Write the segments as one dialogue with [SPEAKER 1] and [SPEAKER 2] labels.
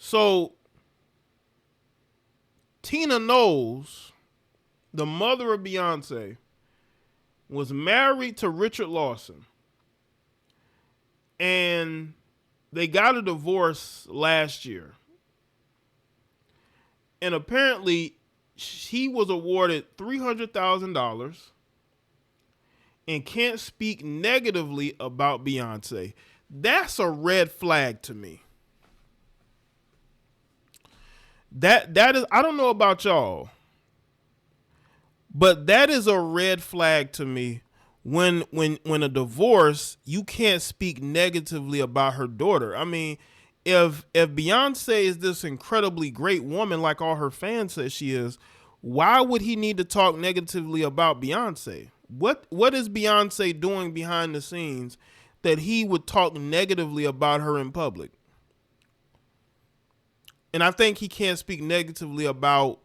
[SPEAKER 1] So Tina Knowles, the mother of Beyonce, was married to Richard Lawson, and they got a divorce last year. And apparently, he was awarded $300,000 and can't speak negatively about Beyonce. That's a red flag to me. That is, I don't know about y'all, but that is a red flag to me. When a divorce, you can't speak negatively about her daughter. I mean, if Beyonce is this incredibly great woman like all her fans say she is, why would he need to talk negatively about Beyonce? What is Beyonce doing behind the scenes that he would talk negatively about her in public? And I think he can't speak negatively about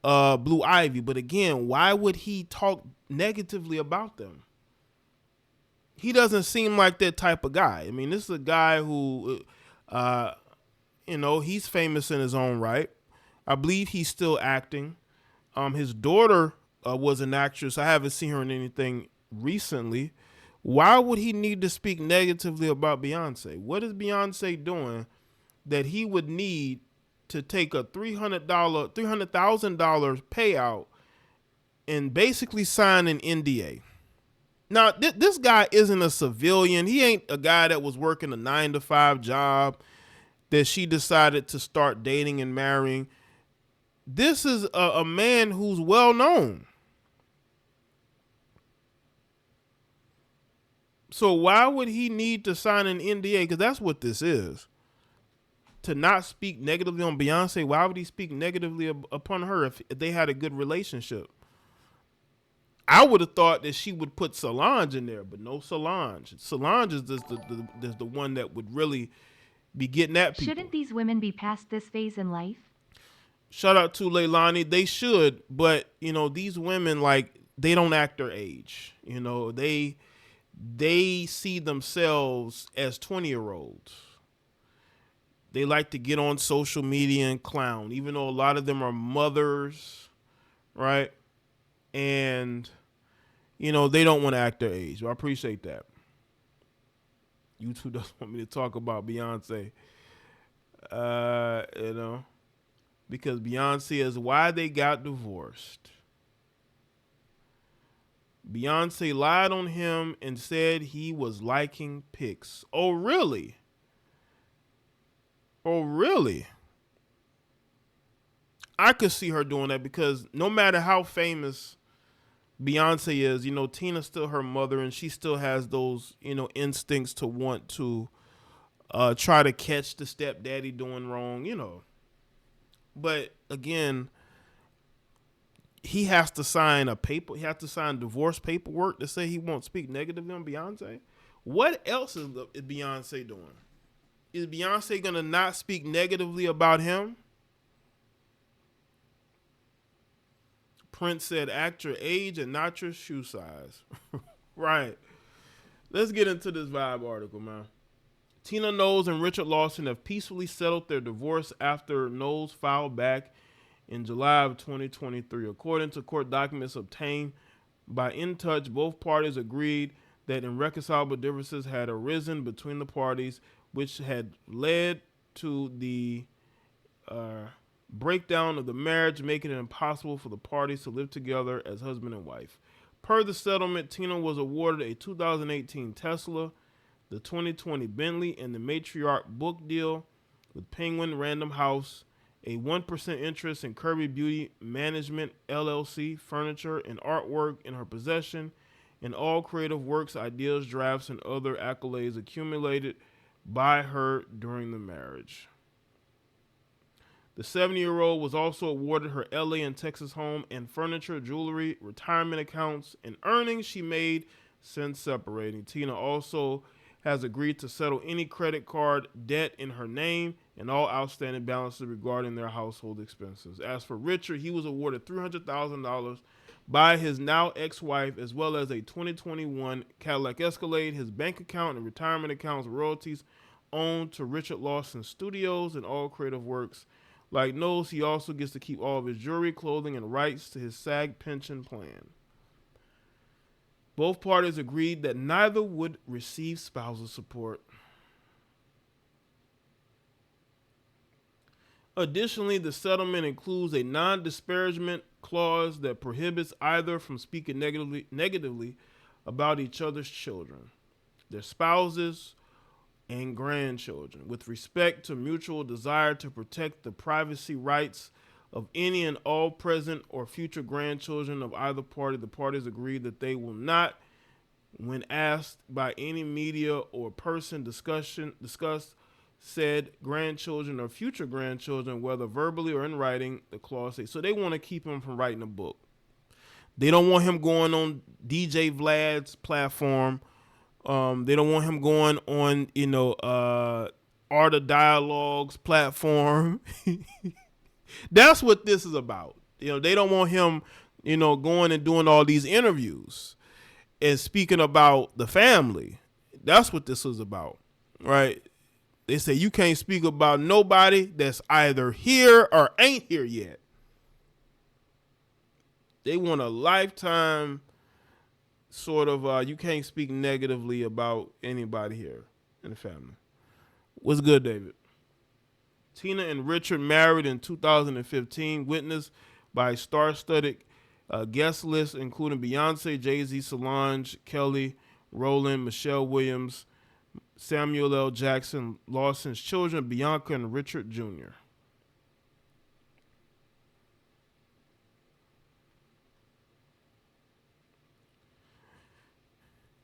[SPEAKER 1] Blue Ivy, but again, why would he talk negatively about them? He doesn't seem like that type of guy. I mean, this is a guy who, he's famous in his own right. I believe he's still acting. His daughter was an actress. I haven't seen her in anything recently. Why would he need to speak negatively about Beyonce? What is Beyonce doing that he would need to take a $300,000 payout and basically sign an NDA? Now, this guy isn't a civilian. He ain't a guy that was working a 9-to-5 job that she decided to start dating and marrying. This is a man who's well known. So why would he need to sign an NDA? Because that's what this is. To not speak negatively on Beyonce, why would he speak negatively upon her if they had a good relationship? I would have thought that she would put Solange in there, but no Solange. Solange is the one that would really be getting at people.
[SPEAKER 2] Shouldn't these women be past this phase in life?
[SPEAKER 1] Shout out to Leilani. They should, but these women, like, they don't act their age. They see themselves as 20-year-olds. They like to get on social media and clown, even though a lot of them are mothers, right? And, they don't want to act their age. Well, I appreciate that. YouTube doesn't want me to talk about Beyonce, because Beyonce is why they got divorced. Beyonce lied on him and said he was liking pics. Oh, really? Oh, really? I could see her doing that because no matter how famous Beyonce is, Tina's still her mother and she still has those, instincts to want to try to catch the stepdaddy doing wrong, But again, he has to sign a paper. He has to sign divorce paperwork to say he won't speak negatively on Beyonce. What else is Beyonce doing? Is Beyonce going to not speak negatively about him? Prince said, act your age and not your shoe size. Right. Let's get into this Vibe article, man. Tina Knowles and Richard Lawson have peacefully settled their divorce after Knowles filed back in July of 2023. According to court documents obtained by In Touch, both parties agreed that irreconcilable differences had arisen between the parties, which had led to the breakdown of the marriage, making it impossible for the parties to live together as husband and wife. Per the settlement, Tina was awarded a 2018 Tesla, the 2020 Bentley, and the Matriarch book deal with Penguin Random House, a 1% interest in Kirby Beauty Management LLC, furniture and artwork in her possession, and all creative works, ideas, drafts, and other accolades accumulated by her during the marriage. The 70-year-old was also awarded her LA and Texas home and furniture, jewelry, retirement accounts, and earnings she made since separating. Tina also has agreed to settle any credit card debt in her name and all outstanding balances regarding their household expenses. As for Richard, he was awarded $300,000 by his now ex-wife, as well as a 2021 Cadillac Escalade. His bank account and retirement accounts, royalties, owned to Richard Lawson Studios and all creative works. Like Knowles, he also gets to keep all of his jewelry, clothing, and rights to his SAG pension plan. Both parties agreed that neither would receive spousal support. Additionally, the settlement includes a non-disparagement clause that prohibits either from speaking negatively about each other's children, their spouses, and grandchildren, with respect to mutual desire to protect the privacy rights of any and all present or future grandchildren of either party. The parties agreed that they will not, when asked by any media or person, discuss said grandchildren or future grandchildren, whether verbally or in writing, the clause says. So they want to keep him from writing a book. They don't want him going on DJ Vlad's platform. They don't want him going on, Art of Dialogue's platform. That's what this is about. They don't want him, going and doing all these interviews and speaking about the family. That's what this is about, right? They say you can't speak about nobody that's either here or ain't here yet. They want a lifetime sort of, you can't speak negatively about anybody here in the family. What's good, David? Tina and Richard married in 2015, witnessed by a star-studded guest list including Beyonce, Jay-Z, Solange, Kelly, Rowland, Michelle Williams, Samuel L. Jackson, Lawson's children, Bianca and Richard Jr.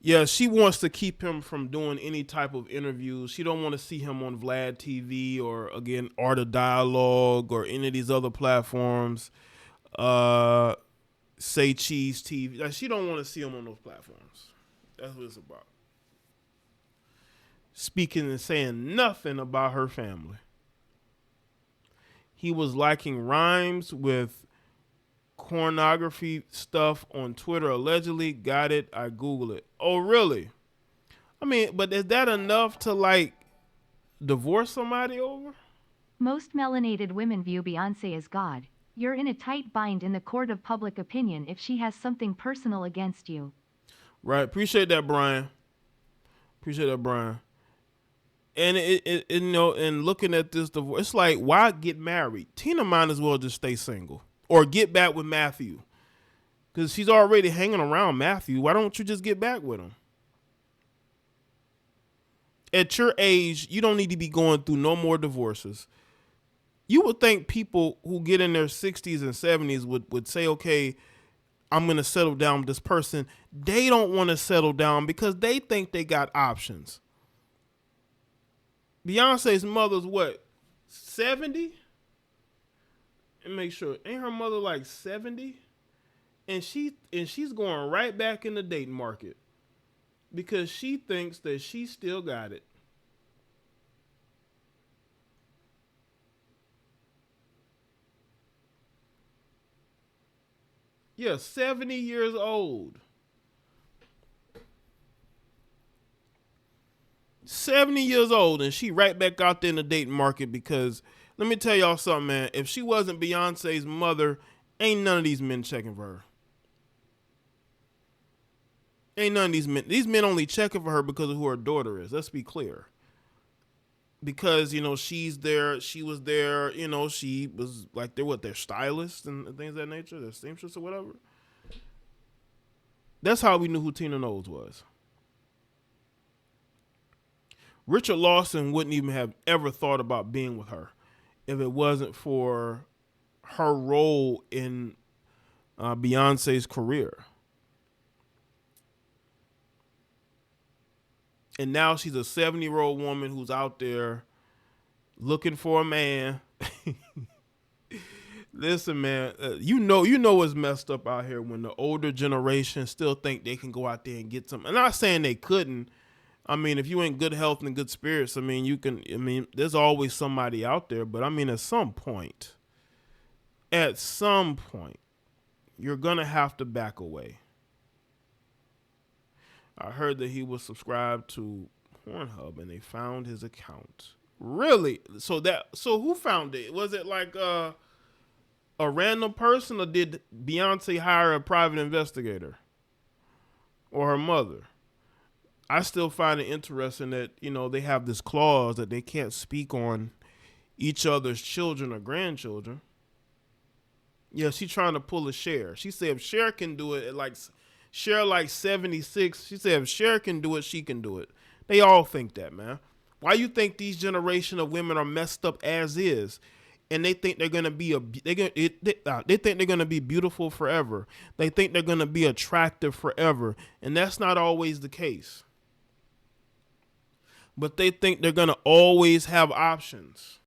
[SPEAKER 1] Yeah, she wants to keep him from doing any type of interviews. She don't want to see him on Vlad TV or, again, Art of Dialogue or any of these other platforms. Say Cheese TV. Like, she don't want to see him on those platforms. That's what it's about. Speaking and saying nothing about her family. He was liking rhymes with pornography stuff on Twitter, allegedly. Got it. I Google it. Oh, really? I mean, but is that enough to, divorce somebody over?
[SPEAKER 2] Most melanated women view Beyonce as God. You're in a tight bind in the court of public opinion if she has something personal against you.
[SPEAKER 1] Right. Appreciate that, Brian. And and looking at this divorce, it's like, why get married? Tina might as well just stay single or get back with Matthew, because she's already hanging around Matthew. Why don't you just get back with him? At your age, you don't need to be going through no more divorces. You would think people who get in their 60s and 70s would say, okay, I'm going to settle down with this person. They don't want to settle down because they think they got options. Beyonce's mother's what, 70? And make sure, ain't her mother like 70? And she's going right back in the dating market because she thinks that she still got it. Yeah, 70 years old. 70 years old, and she right back out there in the dating market because, let me tell y'all something, man. If she wasn't Beyonce's mother, ain't none of these men checking for her. Ain't none of these men. These men only checking for her because of who her daughter is. Let's be clear. Because, she's there, she was there, she was like, their stylists and things of that nature, their seamstress or whatever. That's how we knew who Tina Knowles was. Richard Lawson wouldn't even have ever thought about being with her if it wasn't for her role in Beyonce's career. And now she's a 70-year-old woman who's out there looking for a man. Listen, man, you know what's messed up out here when the older generation still think they can go out there and get some. I'm not saying they couldn't. I mean, if you in good health and good spirits, there's always somebody out there. But at some point, you're going to have to back away. I heard that he was subscribed to Pornhub and they found his account. Really? So who found it? Was it like a random person, or did Beyonce hire a private investigator or her mother? I still find it interesting that, they have this clause that they can't speak on each other's children or grandchildren. Yeah, she's trying to pull a Cher. She said if Cher can do it, Cher like 76. She said if Cher can do it, she can do it. They all think that, man. Why you think these generation of women are messed up as is, and they think they're gonna be they think they're gonna be beautiful forever. They think they're gonna be attractive forever, and that's not always the case. But they think they're gonna always have options.